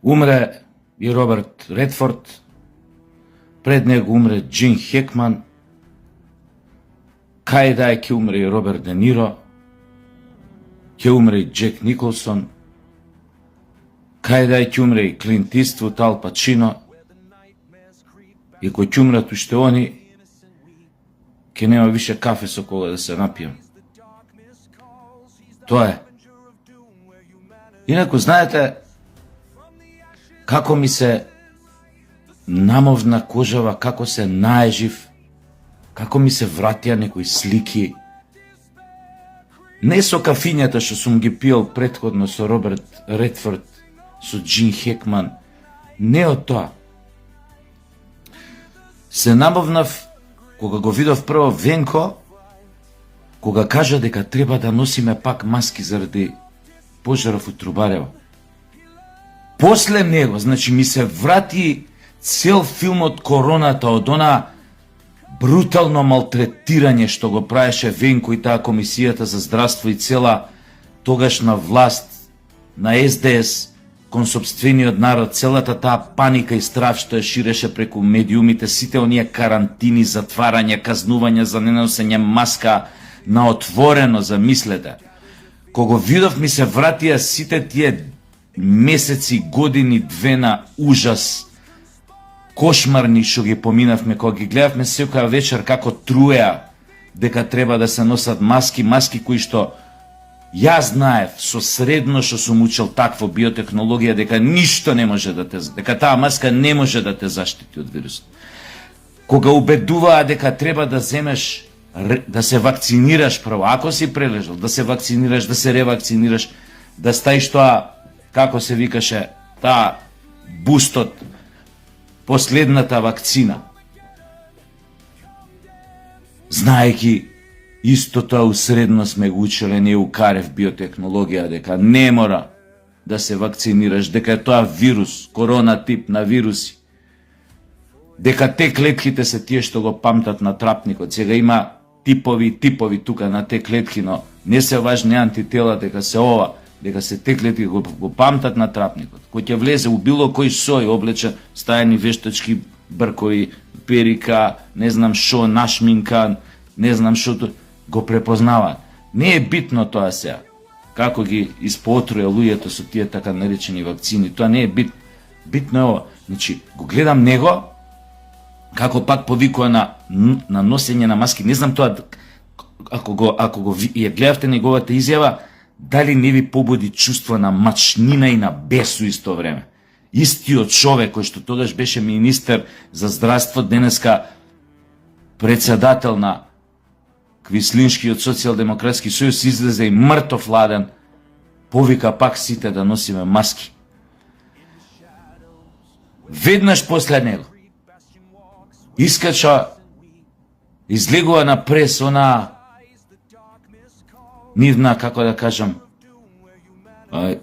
Умре и Роберт Редфорд, пред него умре Джин Хекман, кај да ќе умре и Роберт Де Ниро, ќе умре и Джек Николсон, кај да ќе умре и Клинт Иствуд, Ал Пачино, и кој ќе умрат уште они, ќе нема више кафе со кога да се напијам. Тоа е. Инаку, знаете, како ми се намовна кожава, како се наежив, како ми се вратија некои слики. Не со кафињата што сум ги пиел претходно со Роберт Редфорд, со Джин Хекман, не од тоа. Се намовнав кога го видов прво Венко, кога кажа дека треба да носиме пак маски заради пожаров од Трубарево. После него, значи, ми се врати цел филмот Короната, од она брутално малтретирање што го правеше Венко и таа комисијата за здравство и цела тогашна власт на СДС кон сопствениот народ, целата таа паника и страв што ја ширеше преку медиумите, сите оние карантини, затварања, казнувања за неносење маска на отворено, замислете. Кога видов, ми се вратија сите тие месеци, години, две на ужас, кошмарни што ги поминавме, кога ги гледавме секоја вечер како труеа дека треба да се носат маски, маски кои што ја знаев со средно што сум учил такво биотехнологија дека ништо не може да те, дека таа маска не може да те заштити од вирусот. Кога убедуваа дека треба да земеш, да се вакцинираш прво, ако си прележал, да се вакцинираш, да се ревакцинираш, да стаиш тоа, како се викаше, таа бустот, последната вакцина. Знаеки исто тоа усредно сме го учеле, не у карев биотехнологија, дека не мора да се вакцинираш, дека е тоа вирус, корона тип на вируси. Дека те клетките се тие што го памтат на трапникот. Сега има типови тука на те клетки, но не се важни антитела, дека се ова, дека се те клетки го памтат на трапникот. Кој ќе влезе у било кој сој, облече стајани вештачки бркови, перика, не знам шо, нашминкан, не знам шо, го препознава. Не е битно тоа сега, како ги испотруја луѓето со тие така наречени вакцини, тоа не е битно. Битно е ова. Значи, го гледам него, како пак повикува на носење на маски. Не знам тоа, ако го ја гледавте неговата изјава, дали не ви побуди чувство на мачнина и на бес у исто време. Истиот човек кој што тогаш беше министер за здравство, денеска председател на Квислиншкиот социјалдемократски сојуз, излезе и мртов ладен, повика пак сите да носиме маски. Веднаш после него искача, излегува на прес она нивна, како да кажам,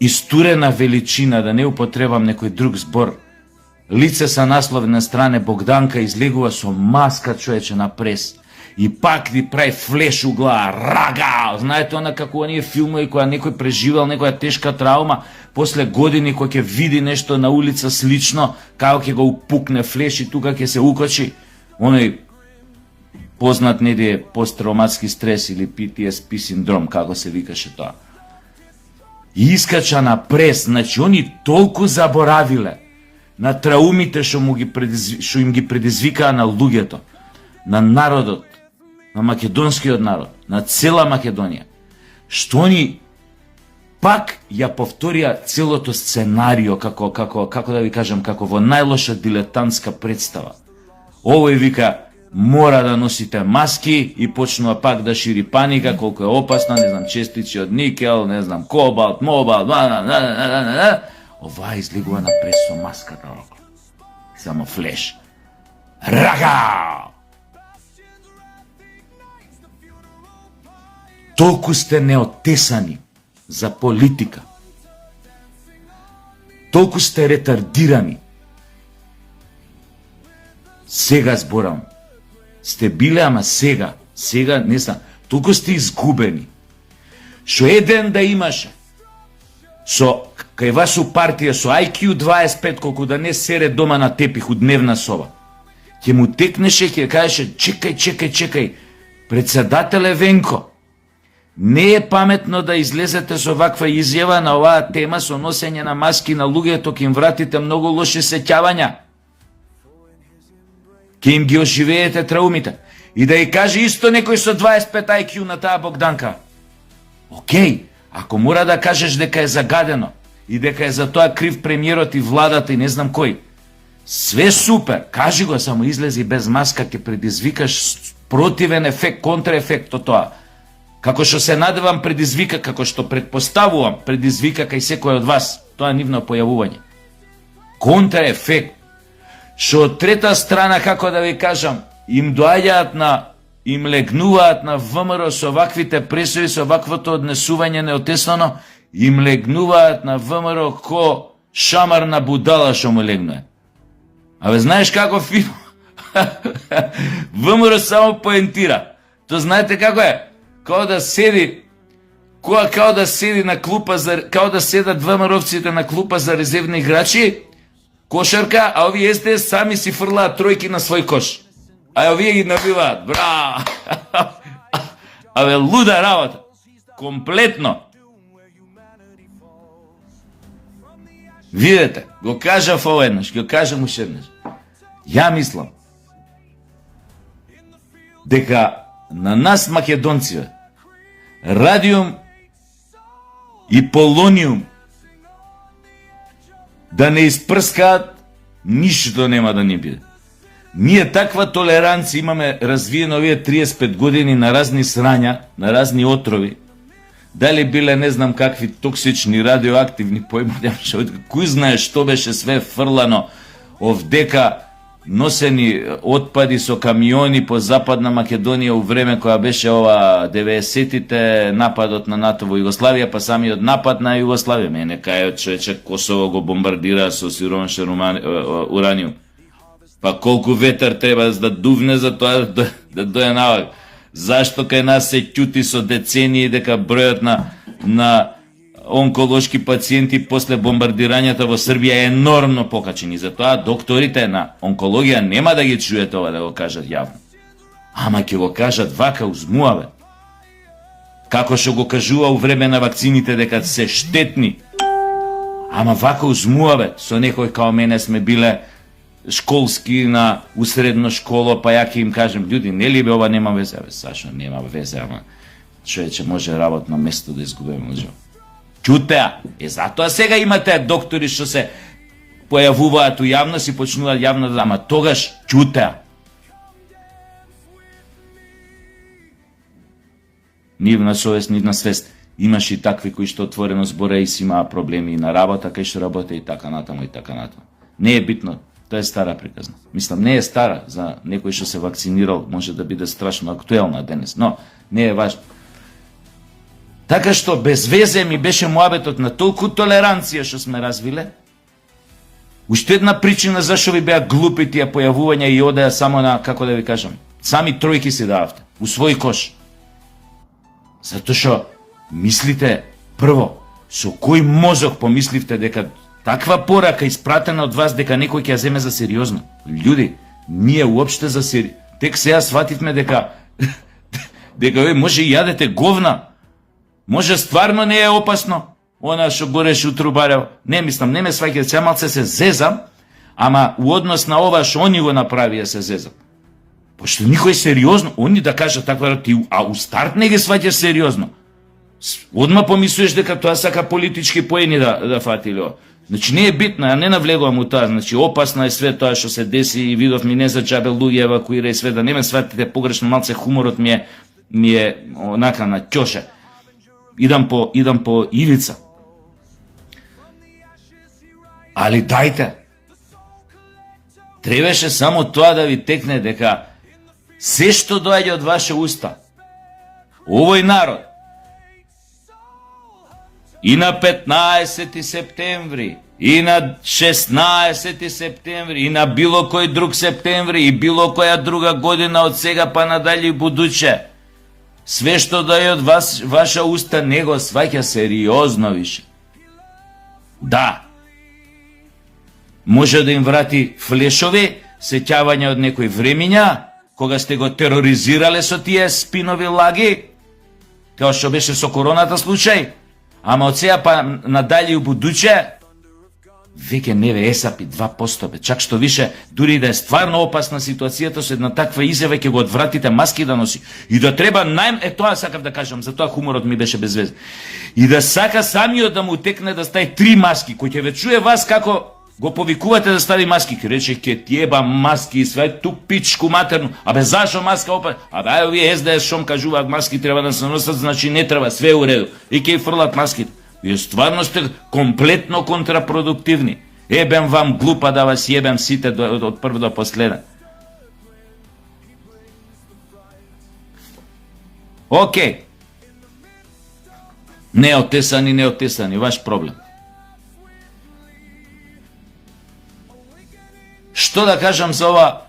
истурена величина, да не употребам некој друг збор. Лице са насловна стране Богданка излегува со маска, човече, на прес. И пак ви прави флеш у глава, рага! Знаете она како оние филмови која некој преживел некоја тешка травма, после години кој ќе види нешто на улица слично, како ќе го упукне флеш и тука ќе се укочи. Оној познат неде посттравматски стрес или PTSD синдром, како се викаше тоа. И искача на прес, значи они толку заборавиле на траумите што им ги предизвикаа на луѓето, на народот, на македонскиот народ, на цела Македонија, што они пак ја повторија целото сценарио, како да ви кажам, како во најлоша дилетантска представа. Овој вика, мора да носите маски и почнува пак да шири паника, колку е опасна, не знам, честици од никел, не знам, кобалт, мобалт, Ова излегува на прес со маската, само флеш. Рага! Толку сте неотесани за политика. Толку сте ретардирани. Сега зборам. Сте биле, ама сега не знам. Толку сте изгубени. Шо еден да имаше, кај вашу партија со IQ 25 колку да не сере дома на тепих у дневна соба. Ќе му текнеше, ќе кажеше чекај, председателе Венко, не е паметно да излезете со ваква изјава на оваа тема со носење на маски на луѓето, ќе им вратите многу лоши сеќавања. Ќе им ги оживеете траумите. И да ја каже исто некој со 25 IQ на таа Богданка. Океј, ако мора да кажеш дека е загадено и дека е за тоа крив премиерот и владата и не знам кој, све супер, кажи го, само излези без маска, ќе предизвикаш противен ефект, контраефект од тоа. Како што се надевам предизвика, како што предпоставувам, предизвика кај секој од вас, тоа нивно појавување. Контраефект, што од трета страна, како да ви кажам, им легнуваат на ВМРО со ваквите пресуди, со ваквото однесување неотеснано, им легнуваат на ВМРО ко шамар на будала што му легнуе. Абе, знаеш како филм? ВМРО само поентира. То знаете како е? Као да седи на клупа као да седат ВМРО-вците на клупа за резервни играчи, кошарка, а овие сте сами си фрлаат тројки на свој кош. А овие ги набиваат. Браво! Абе, луда работа. Комплетно. Видете, го кажав ово еднаш, го кажам уште еднаш. Ја мислам дека на нас македонци радиум и полониум да не испрскаат, ништо нема да ни биде. Ние таква толеранција имаме развиено овие 35 години на разни срања, на разни отрови, дали биле не знам какви токсични, радиоактивни појмања, кој знае што беше све фрлано овдека, носени отпади со камиони по Западна Македонија у време која беше ова 90-тите, нападот на НАТО во Југославија, па самиот напад на Југославија. Мене кај човече Косово го бомбардира со сиромашен ураниум. Па колку ветер треба да дувне за тоа да дојде навак. Зашто кај нас се ќути со децении дека бројот на онколошки пациенти после бомбардирањата во Србија е енормно покачен и затоа докторите на онкологија нема да ги чуе тоа да го кажат јавно. Ама ќе го кажат вака узмуаве. Како што го кажува у време на вакцините дека се штетни. Ама вака узмуаве. Со некој као мене сме биле школски на усредно школа, па ја ќе им кажем, људи, нели бе ова нема везе? Абе, Сашо, нема везе, ама човече може работно место да изгубиме луѓе. Ќутеа. Затоа сега имате доктори што се појавуваат у јавност и почнуваат јавно да, ама тогаш ќутеа. Нивна совест, нивна свест. Имаш и такви кои што отворено збора и си имаа проблеми на работа, кај што работа и така натаму и така натаму. Не е битно. Тоа е стара приказна. Мислам, не е стара, за некој што се вакцинирал, може да биде страшно актуелна денес, но не е важно. Така што без везе ми беше муабетот на толку толеранција што сме развиле. Уште една причина зашо ви беа глупи тие појавувања и одеа само на, како да ви кажам, сами тројки си дававте, у свој кош. Затоа што мислите, прво, со кој мозок помисливте дека таква порака испратена од вас дека некој ќе ја земе за сериозно? Људи, ние уопште за сериозно. Тек сега свативме дека ве може и јадете говна. Може стварно не е опасно. Она што гореше у Трубарево. Не мислам, не ме сваќате, сега малце се зезам, ама у однос на ова што они го направија се зезам. Пошто никој сериозно, они да кажат таква, а у старт не ги сваќаш сериозно. Одма помислуваш дека тоа сака политички поени да фати ова. Значи не е битно, ја не навлегувам у тоа, значи опасно е све тоа што се деси и видов ми не за џабе луѓе евакуира и све, да не ме сватите погрешно, малце хуморот ми е онака на ќоше. Идам по ивица. Али дајте. Требаше само тоа да ви текне дека се што доаѓа од ваше уста, овој народ, и на 15 септември, и на 16 септември, и на било кој друг септември, и било која друга година од сега па надале и будуче, све што доаѓа од ваша уста не го сваќа сериозно више. Да, може да им врати флешови, сеќавање од некои времиња, кога сте го тероризирале со тие спинови лаги, као што беше со короната случај, ама од сега па надалje у будуće, веќе не ве есапи 2%, бе. Чак што више, дури да е стварно опасна ситуацијата, со една таква изјава ќе го одвратите маски да носи. И да треба тоа сакав да кажам, затоа хуморот ми беше безвезен. И да сака самиот да му текне да стави 3 маски, кој ќе ве чуе вас како го повикувате да стави маски, ке рече ке тиеба маски и све ту пичку матерну. Абе зашо маска опа? Абе ај овие СДС шом кажуваат маски треба да се носат, значи не треба, све е у реду. И ке фрлат маските. Вие стварно сте комплетно контрапродуктивни. Ебем вам глупа да вас јебем сите од прв до последен. Океј. Неотесани, ваш проблем. Што да кажам за ова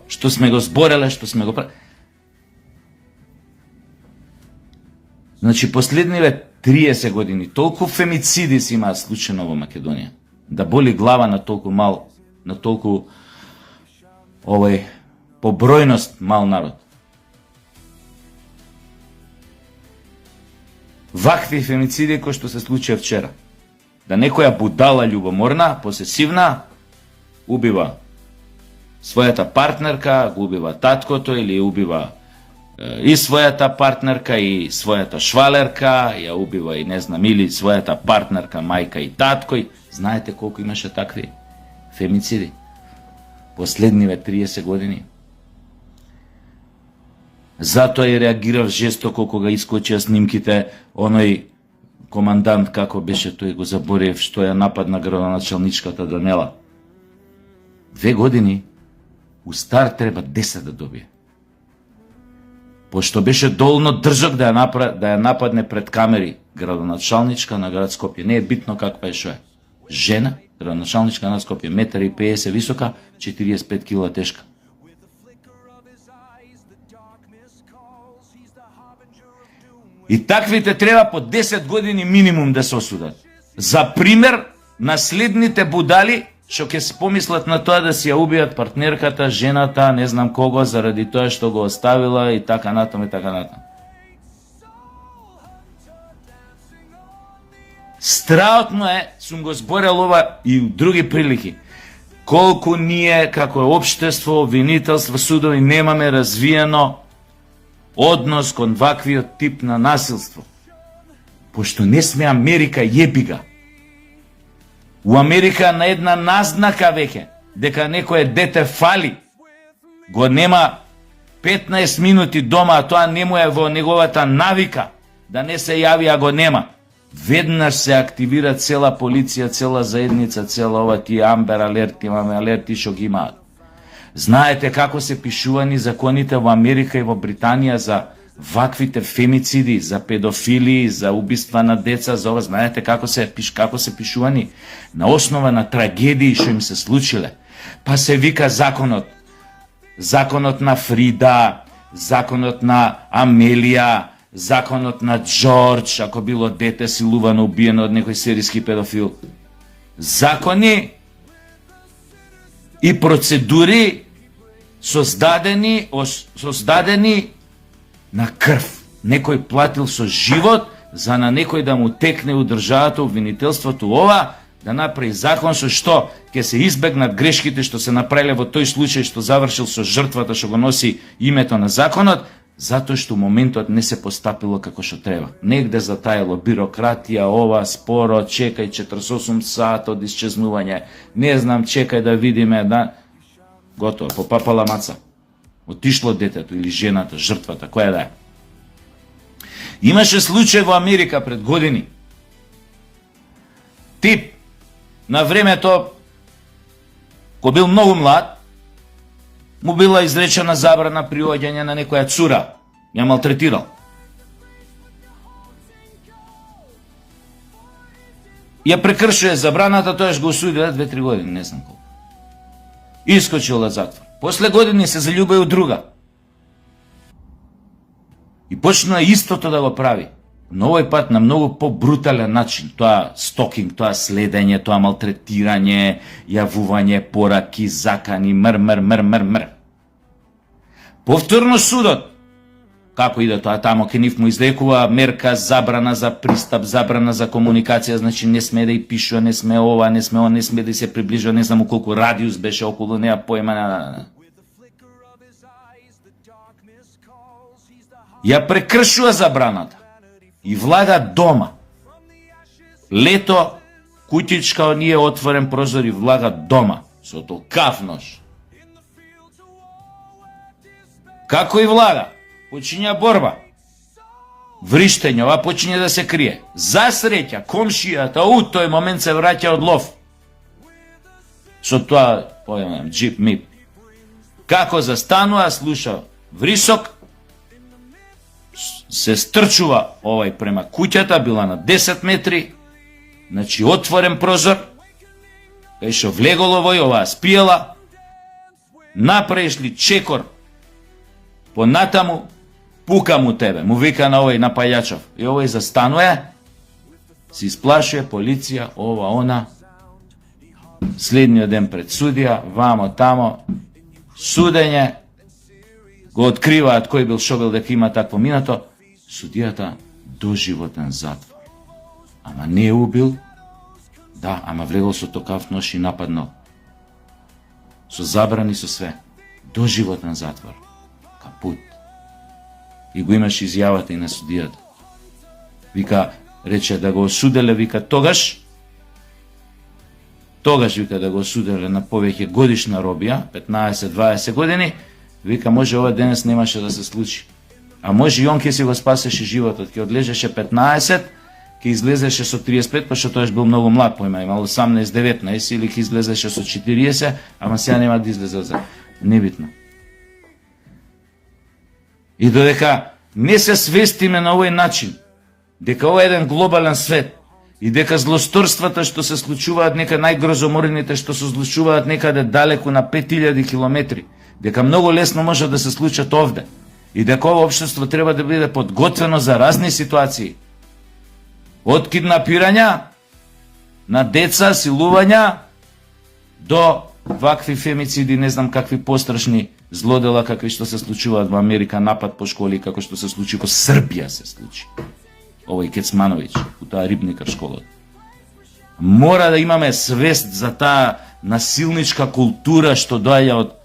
што сме го збореле, што сме го правили? Значи, последниве 30 години толку фемициди си имаат случено во Македонија. Да боли глава на толку мал, на толку по бројност мал народ. Вакви фемициди кои што се случија вчера. Да некоја будала љубоморна, посесивна, убива својата партнерка, го убива таткото или убива и својата партнерка и својата швалерка, ја убива и не знам, или својата партнерка, мајка и татко. Знаете колку имаше такви фемициди последниве 30 години? Затоа и реагирав жестоко кога искочија снимките оној командант, како беше тој, го заборев, што ја нападна градоначалничката Данела. 2 години, у стар треба 10 да добие. Пошто беше долно држок да ја нападне пред камери градоначалничка на град Скопје. Не е битно каква е, шо е. Жена, градоначалничка на Скопје, 1,50 м висока, 45 кг тешка. И таквите треба по 10 години минимум да се осудат. За пример, наследните будали што ќе се помислат на тоа да си ја убијат партнерката, жената, не знам кого, заради тоа што го оставила и така натаму и така натаму. Страотно е, сум го зборел ова и у други прилики, колку ние како општество, обвинителство, судови немаме развиено однос кон ваквиот тип на насилство. Пошто не сме Америка, јебига. У Америка на една назнака веќе дека некое дете фали, го нема 15 минути дома, а тоа не му е во неговата навика да не се јави, а го нема. Веднаш се активира цела полиција, цела заедница, цела ова тие Амбер алерт, имаме алерти што ги имаат. Знаете како се пишувани законите во Америка и во Британија за ваквите фемициди, за педофилии, за убиства на деца, за ова, знаете како се пишувани? На основа на трагедии што им се случиле. Па се вика законот. Законот на Фрида, законот на Амелија, законот на Джордж, ако било дете силувано, убиено од некој серијски педофил. Закони и процедури создадени на крв. Некој платил со живот за на некој да му текне у државата, обвинителството, ова, да направи закон со што ќе се избегнат грешките што се направиле во тој случај што завршил со жртвата што го носи името на законот, затоа што моментот не се постапило како што треба. Негде затаело бирократија, ова, споро, чекај 48 сата од исчезнување, не знам, чекај да видиме, да... Готово, попапала маца. Отишло детето или жената, жртвата, која да е. Имаше случај во Америка пред години. Тип, на времето, кој бил многу млад, му била изречена забрана при оѓање на некоја цура. Ја малтретирал. Ја прекршуе забраната, тоаш го осудила 2-3 години, не знам колку. Искочил од затвор. После години се заљубил друга. И почна истото да го прави. но овој пат на многу по-брутален начин. Тоа стокинг, тоа следење, тоа малтретирање, јавување, пораки, закани, мр. Повторно судот, како иде тоа тамо, ке нив му излекува мерка забрана за пристап, забрана за комуникација, значи не сме да и пишува, не сме ова, не сме ова, не сме да се приближува, не знам колку радиус беше околу неа, појма. Ја прекршува забраната и влага дома. Лето, кутичка оние отворен прозор и влага дома со толкав нож. Како и влага? Почиња борба. Вриштење, ова почиње да се крие. За среќа, комшијата у тој момент се враќа од лов. Со тоа, појмам, джип, мип. Како застанува, слуша врисок, се стрчува овај према куќата, била на 10 метри, значи отворен прозор, кај шо влеголо вој, оваа спиела, направишли чекор, понатаму, пука му тебе, му вика на овој напајачов, и овој застанува, се исплашува полиција, ова, она, следниот ден пред судија, вамо, тамо, судење, го откриваат кој бил, шо бил, дека има такво минато, судијата доживотен затвор. Ама не убил, да, ама влегол со токав нож и нападнал. Со забрани, со све. Доживотен затвор. Капут. И го имаш изјавата и на судијата. Вика, рече да го осуделе, вика, тогаш, вика да го осуделе на повеќе годишна робија, 15-20 години, вика, може ова денес немаше да се случи. А може и он ке си го спасеше животот, ке одлежеше 15, ке излезеше со 35, па што тоаш бил многу млад, појма, имал 18-19, или ке излезеше со 40, ама сега нема да излезе за небитно. И додека не се свестиме на овој начин, дека ова е еден глобален свет, и дека злосторствата што се случуваат, нека најгрозоморните што се случуваат некаде далеку на 5000 километри, дека многу лесно може да се случат овде, и дека ова општество треба да биде подготвено за разни ситуации. Од киднапирања на деца, силувања, до вакви фемициди, не знам какви пострашни злодела, какви што се случуваат во Америка, напад по школи, како што се случи во Србија се случи. Овој Кецмановиќ, у таа рибникар школа. Мора да имаме свест за таа насилничка култура што доаѓа од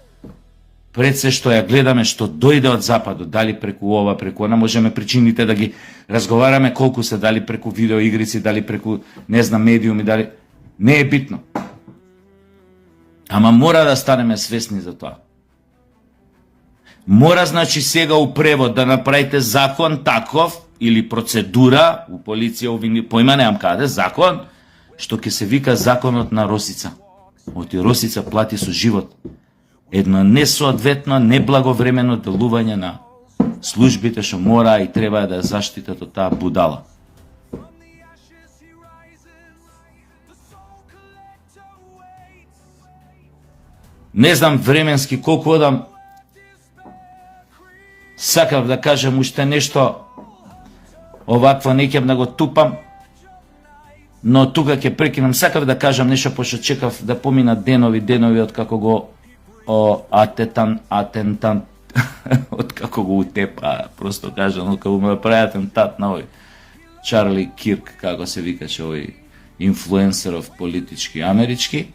пред се што ја гледаме, што дојде од западот, дали преку ова, преку она, можеме причините да ги разговараме колку се, дали преку видеоигрици, дали преку, не знам, медиуми, дали... Не е битно. Ама мора да станеме свесни за тоа. Мора, значи, сега у превод да направите закон таков, или процедура, у полиција, појма неам каде, закон, што ќе се вика законот на Росица. Оти Росица плати со живот. Едно несоодветно, неблаговремено делување на службите што мора и треба да заштитат од таа будала. Не знам временски колку одам, сакав да кажам уште нешто, овакво не ќе да го тупам, но тука ќе прекинам. Сакав да кажам нешто, пошто чекав да поминат денови од како го атентант, од како го утепа, просто кажам, од како му прави атентат на овој Чарли Кирк, како се викаше овој инфлуенсеров политички амерички.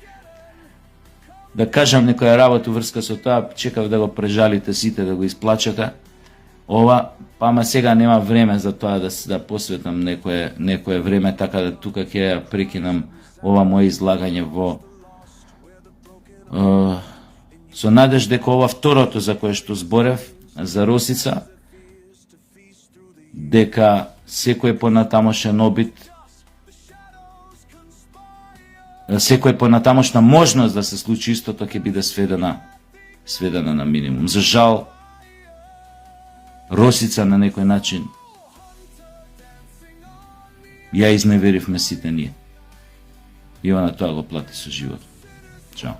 Да кажам некоја работа врска со тоа, чекав да го прежалите сите, да го исплачате. Ова, па ама сега нема време за тоа да посветам некое време, така да тука ќе ја прекинам ова моје излагање со надеж дека ова второто за кое што зборев, за Росица, дека секој понатамошен обид, секој понатамошна можност да се случи истото ќе биде сведена на минимум. За жал, Росица на некој начин ја изневеривме сите ние. И она тоа го плати со живот. Чао.